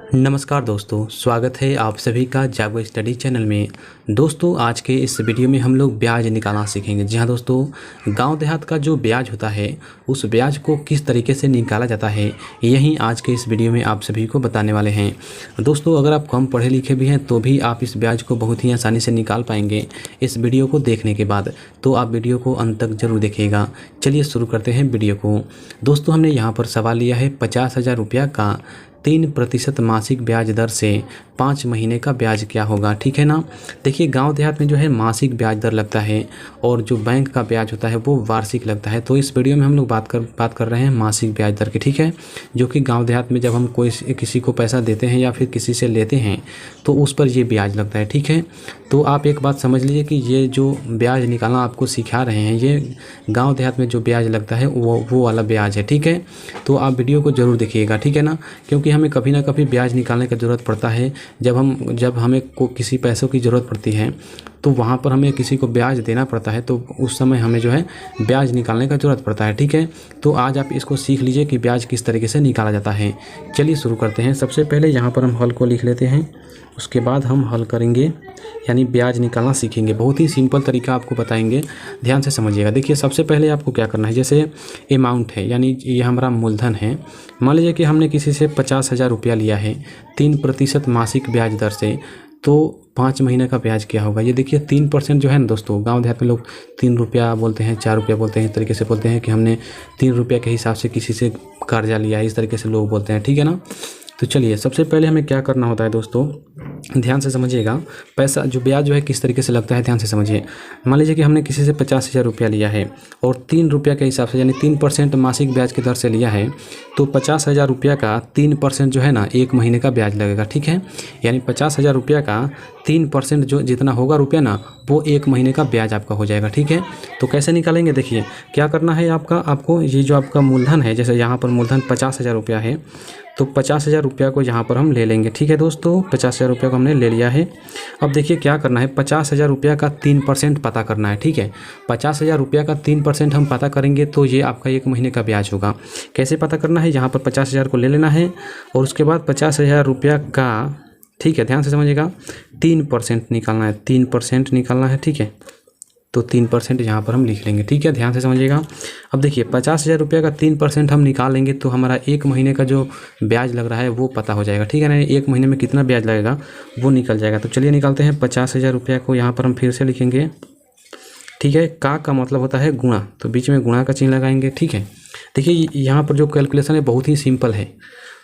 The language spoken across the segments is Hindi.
नमस्कार दोस्तों, स्वागत है आप सभी का जागो स्टडी चैनल में। दोस्तों, आज के इस वीडियो में हम लोग ब्याज निकालना सीखेंगे। जी हाँ दोस्तों, गांव देहात का जो ब्याज होता है उस ब्याज को किस तरीके से निकाला जाता है, यही आज के इस वीडियो में आप सभी को बताने वाले हैं। दोस्तों, अगर आप कम पढ़े लिखे भी हैं तो भी आप इस ब्याज को बहुत ही आसानी से निकाल पाएंगे इस वीडियो को देखने के बाद। तो आप वीडियो को अंत तक जरूर देखिएगा। चलिए शुरू करते हैं वीडियो को। दोस्तों, हमने यहाँ पर सवाल लिया है 50,000 रुपया का 3% मासिक ब्याज दर से 5 महीने का ब्याज क्या होगा। ठीक है ना। देखिए, गांव देहात में जो है मासिक ब्याज दर लगता है और जो बैंक का ब्याज होता है वो वार्षिक लगता है। तो इस वीडियो में हम लोग बात कर रहे हैं मासिक ब्याज दर की। ठीक है, जो कि गांव देहात में जब हम किसी को पैसा देते हैं या फिर किसी से लेते हैं तो उस पर ये ब्याज लगता है। ठीक है, तो आप एक बात समझ लीजिए कि ये जो ब्याज निकालना आपको सिखा रहे हैं, ये गाँव देहात में जो ब्याज लगता है वो वाला ब्याज है। ठीक है, तो आप वीडियो को ज़रूर देखिएगा। ठीक है ना, क्योंकि हमें कभी ना कभी ब्याज निकालने की ज़रूरत पड़ता है। जब हमें किसी पैसों की ज़रूरत पड़ती है तो वहाँ पर हमें किसी को ब्याज देना पड़ता है, तो उस समय हमें जो है ब्याज निकालने का ज़रूरत पड़ता है। ठीक है, तो आज आप इसको सीख लीजिए कि ब्याज किस तरीके से निकाला जाता है। चलिए शुरू करते हैं। सबसे पहले यहाँ पर हम हल को लिख लेते हैं, उसके बाद हम हल करेंगे यानी ब्याज निकालना सीखेंगे। बहुत ही सिंपल तरीका आपको बताएंगे, ध्यान से समझिएगा। देखिए, सबसे पहले आपको क्या करना है, जैसे अमाउंट है यानी ये हमारा मूलधन है। मान लीजिए कि हमने किसी से 50,000 रुपया लिया है 3% मासिक ब्याज दर से, तो 5 महीने का ब्याज क्या होगा। ये देखिए 3% जो है ना दोस्तों, गांव देहात में लोग 3 रुपया बोलते हैं, 4 रुपया बोलते हैं। इस तरीके से बोलते हैं कि हमने 3 रुपया के हिसाब से किसी से कर्जा लिया है, इस तरीके से लोग बोलते हैं। ठीक है ना। तो चलिए, सबसे पहले हमें क्या करना होता है दोस्तों, ध्यान से समझिएगा। पैसा जो ब्याज जो है किस तरीके से लगता है, ध्यान से समझिए। मान लीजिए कि हमने किसी से 50,000 रुपया लिया है और 3 रुपया के हिसाब से यानी 3% मासिक ब्याज की दर से लिया है, तो 50,000 रुपया का 3% जो है ना 1 महीने का ब्याज लगेगा। ठीक है, यानी 50,000 रुपया का 3% जो जितना होगा रुपया ना, वो 1 महीने का ब्याज आपका हो जाएगा। ठीक है, तो कैसे निकालेंगे, देखिए क्या करना है आपको ये जो आपका मूलधन है, जैसे यहाँ पर मूलधन 50,000 रुपया है, तो 50,000 रुपया को यहाँ पर हम ले लेंगे। ठीक है दोस्तों, 50,000 रुपया को हमने ले लिया है। अब देखिए क्या करना है, 50,000 रुपया का 3% पता करना है। ठीक है, 50,000 रुपया का 3% हम पता करेंगे तो ये आपका 1 महीने का ब्याज होगा। कैसे पता करना है, यहाँ पर 50,000 को ले लेना है और उसके बाद 50,000 रुपया का, ठीक है ध्यान से समझिएगा, 3% निकालना है, 3% निकालना है। ठीक है, तो 3% यहाँ पर हम लिख लेंगे। ठीक है, ध्यान से समझिएगा। अब देखिए 50,000 रुपये का 3% हम निकाल लेंगे तो हमारा 1 महीने का जो ब्याज लग रहा है वो पता हो जाएगा। ठीक है ना, 1 महीने में कितना ब्याज लगेगा वो निकल जाएगा। तो चलिए निकालते हैं। 50,000 रुपये को यहाँ पर हम फिर से लिखेंगे। ठीक है, का मतलब होता है गुणा, तो बीच में गुणा का चिन्ह लगाएंगे। ठीक है, देखिए यहाँ पर जो कैलकुलेशन है बहुत ही सिंपल है,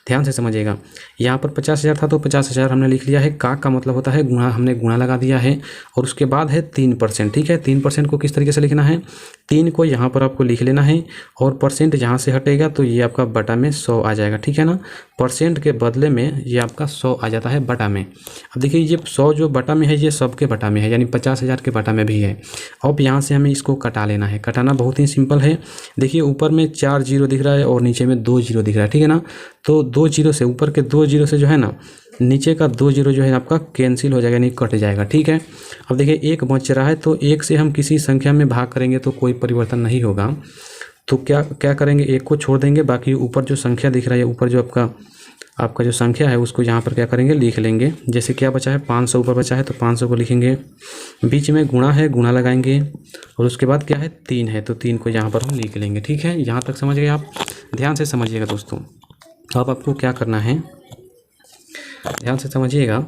ध्यान से समझिएगा। यहाँ पर 50,000 था तो 50,000 हमने लिख लिया है। का मतलब होता है गुणा, हमने गुणा लगा दिया है और उसके बाद है 3%। ठीक है, 3% को किस तरीके से लिखना है, 3 को यहाँ पर आपको लिख लेना है और परसेंट जहाँ से हटेगा तो ये आपका बटा में 100 आ जाएगा। ठीक है ना, परसेंट के बदले में ये आपका 100 आ जाता है बटा में। अब देखिए ये 100 जो बटा में है ये सबके बटा में है, यानी 50,000 के बटा में भी है। अब यहाँ से हमें इसको कटा लेना है। कटाना बहुत ही सिंपल है। देखिए ऊपर में 4 जीरो दिख रहा है और नीचे में 2 जीरो दिख रहा है। ठीक है ना, तो 2 जीरो से, ऊपर के 2 जीरो से जो है ना नीचे का 2 जीरो जो है आपका कैंसिल हो जाएगा, नहीं कट जाएगा। ठीक है, अब देखिए 1 बच रहा है तो 1 से हम किसी संख्या में भाग करेंगे तो कोई परिवर्तन नहीं होगा। तो क्या करेंगे, 1 को छोड़ देंगे, बाकी ऊपर जो संख्या दिख रहा है, ऊपर जो आपका जो संख्या है उसको यहाँ पर क्या करेंगे, लिख लेंगे। जैसे क्या बचा है, 500 ऊपर बचा है तो 500 को लिखेंगे। बीच में गुणा है, गुणा लगाएंगे और उसके बाद क्या है, 3 है तो 3 को यहाँ पर हम लिख लेंगे। ठीक है, यहाँ तक समझ गए आप, ध्यान से समझिएगा दोस्तों। तो अब आपको क्या करना है, ध्यान से समझिएगा।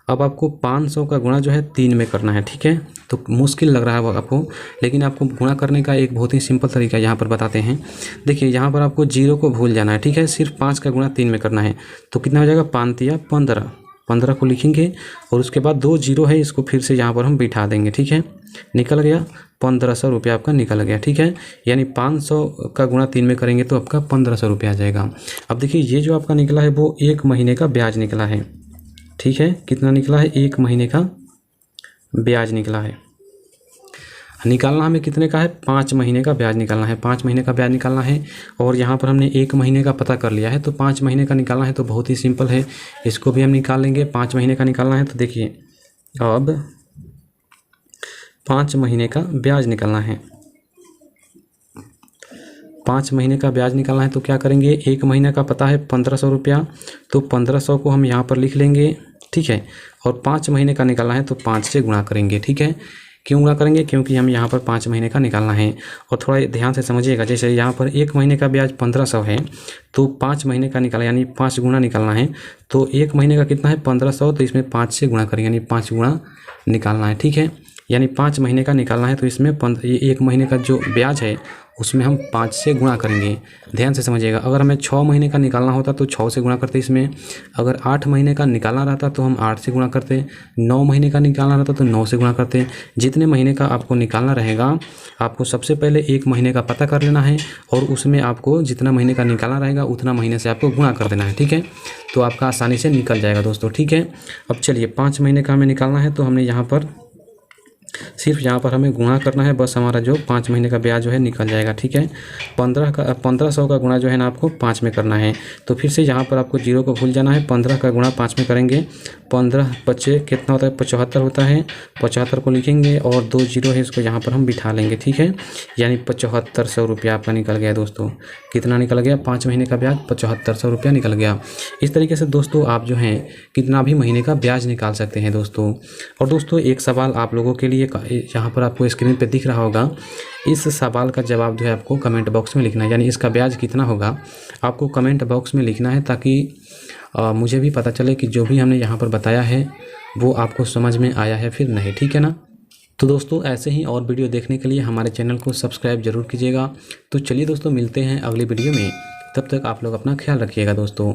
अब आपको 500 का गुणा जो है 3 में करना है। ठीक है, तो मुश्किल लग रहा है आपको, लेकिन आपको गुणा करने का एक बहुत ही सिंपल तरीका यहाँ पर बताते हैं। देखिए यहाँ पर आपको जीरो को भूल जाना है। ठीक है, सिर्फ 5 का गुणा 3 में करना है तो कितना हो जाएगा, 5 या 15, 15 को लिखेंगे और उसके बाद 2 जीरो है, इसको फिर से यहाँ पर हम बिठा देंगे। ठीक है, निकल गया 1500 रुपया आपका निकल गया। ठीक है, यानी 500 का गुणा 3 में करेंगे तो आपका 1500 रुपया आ जाएगा। अब देखिए ये जो आपका निकला है वो 1 महीने का ब्याज निकला है। ठीक है, कितना निकला है, 1 महीने का ब्याज निकला है। निकालना हमें कितने का है, 5 महीने का ब्याज निकालना है। 5 महीने का ब्याज निकालना है और यहाँ पर हमने 1 महीने का पता कर लिया है तो 5 महीने का निकालना है। तो बहुत ही सिंपल है, इसको भी हम निकाल लेंगे। 5 महीने का निकालना है तो देखिए अब 5 महीने का ब्याज निकालना है। 5 महीने का ब्याज निकालना है तो क्या करेंगे, 1 महीने का पता है 1500 रुपया, तो 1500 को हम यहाँ पर लिख लेंगे, ठीक है। और 5 महीने का निकालना है तो 5 से गुणा करेंगे, ठीक है। क्यों गुणा करेंगे, क्योंकि हम यहाँ पर 5 महीने का निकालना है। और थोड़ा ध्यान से समझिएगा, जैसे यहाँ पर 1 महीने का ब्याज 1500 है, तो 5 महीने का निकाला यानी 5 गुना निकालना है, तो 1 महीने का कितना है 1500, तो इसमें 5 से गुणा करेंगे यानी 5 गुना निकालना है, ठीक है। यानी 5 महीने का निकालना है तो इसमें 1 महीने का जो ब्याज है उसमें हम 5 से गुणा करेंगे। ध्यान से समझिएगा, अगर हमें 6 महीने का निकालना होता तो 6 से गुणा करते इसमें, अगर 8 महीने का निकालना रहता तो हम 8 से गुणा करते, 9 महीने का निकालना रहता तो 9 से गुणा करते। जितने महीने का आपको निकालना रहेगा, आपको सबसे पहले 1 महीने का पता कर लेना है और उसमें आपको जितना महीने का निकालना रहेगा उतना महीने से आपको गुणा कर देना है, ठीक है। तो आपका आसानी से निकल जाएगा दोस्तों, ठीक है। अब चलिए 5 महीने का हमें निकालना है तो हमने यहाँ पर सिर्फ यहाँ पर हमें गुणा करना है, बस हमारा जो 5 महीने का ब्याज जो है निकल जाएगा, ठीक है। 1500 का गुणा जो है ना आपको 5 में करना है, तो फिर से यहाँ पर आपको 0 को भूल जाना है। 15 का गुणा 5 में करेंगे, 15 बच्चे कितना होता है 75 होता है, 75 को लिखेंगे और 2 0 है इसको यहाँ पर हम बिठा लेंगे, ठीक है। यानी 7500 रुपया आपका निकल गया दोस्तों। कितना निकल गया, 5 महीने का ब्याज 7500 रुपया निकल गया। इस तरीके से दोस्तों आप जो हैं कितना भी महीने का ब्याज निकाल सकते हैं दोस्तों। और दोस्तों एक सवाल आप लोगों के लिए यहाँ पर आपको स्क्रीन पे दिख रहा होगा, इस सवाल का जवाब जो है आपको कमेंट बॉक्स में लिखना है, यानी इसका ब्याज कितना होगा आपको कमेंट बॉक्स में लिखना है, ताकि मुझे भी पता चले कि जो भी हमने यहाँ पर बताया है वो आपको समझ में आया है फिर नहीं, ठीक है ना। तो दोस्तों ऐसे ही और वीडियो देखने के लिए हमारे चैनल को सब्सक्राइब जरूर कीजिएगा। तो चलिए दोस्तों मिलते हैं अगली वीडियो में, तब तक आप लोग अपना ख्याल रखिएगा दोस्तों।